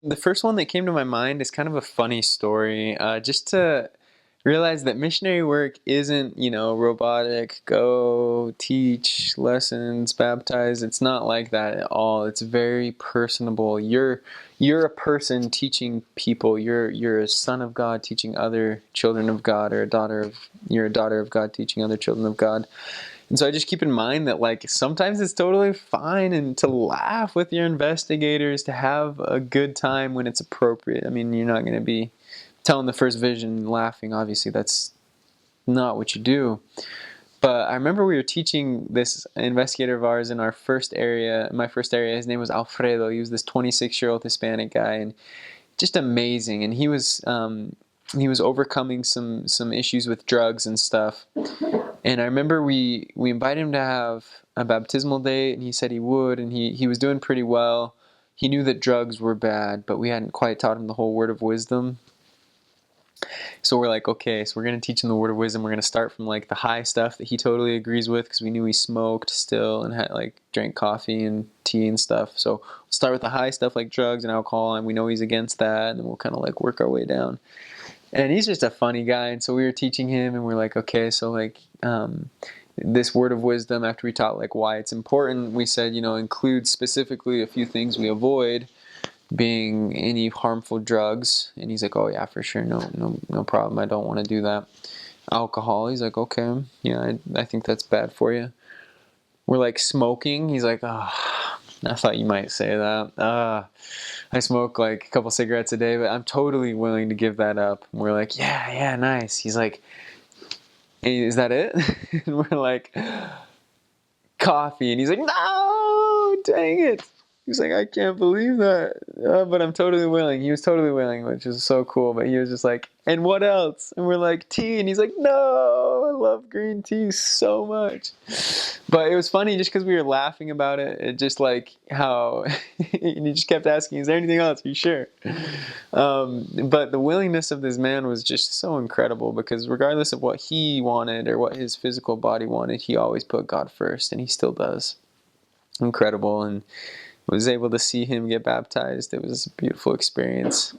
The first one that came to my mind is kind of a funny story. Just to realize that missionary work isn't, robotic, go teach lessons, baptize. It's not like that at all. It's very personable. You're a person teaching people. You're a son of God teaching other children of God, or you're a daughter of God teaching other children of God. And so I just keep in mind that like sometimes it's totally fine and to laugh with your investigators, to have a good time when it's appropriate. I mean, you're not going to be telling the first vision and laughing. Obviously, that's not what you do. But I remember we were teaching this investigator of ours in my first area. His name was Alfredo. He was this 26-year-old Hispanic guy, and just amazing. And he was overcoming some issues with drugs and stuff. And I remember we invited him to have a baptismal day, and he said he would, and he was doing pretty well. He knew that drugs were bad, but we hadn't quite taught him the whole word of wisdom. So we're like, okay, so we're going to teach him the word of wisdom. We're going to start from like the high stuff that he totally agrees with, because we knew he smoked still and had like drank coffee and tea and stuff. So we'll start with the high stuff like drugs and alcohol, and we know he's against that, and then we'll kind of like work our way down. And he's just a funny guy, and so we were teaching him, and we're like, okay, so like this word of wisdom, after we taught like why it's important, we said, include specifically a few things we avoid, being any harmful drugs. And he's like, oh yeah, for sure, no problem, I don't want to do that. Alcohol, he's like, okay, yeah, I think that's bad for you. We're like, smoking, he's like, oh, I thought you might say that. I smoke like a couple cigarettes a day, but I'm totally willing to give that up. And we're like, yeah, nice. He's like, hey, is that it? And we're like, coffee. And he's like, no, dang it. He's like, I can't believe that. But I'm totally willing. He was totally willing, which is so cool. But he was just like, and what else? And we're like, tea. And he's like, no, I love green tea so much. But it was funny just because we were laughing about it. It just like how, and he just kept asking, is there anything else? Are you sure? But the willingness of this man was just so incredible, because regardless of what he wanted or what his physical body wanted, he always put God first, and he still does. Incredible. And was able to see him get baptized. It was a beautiful experience.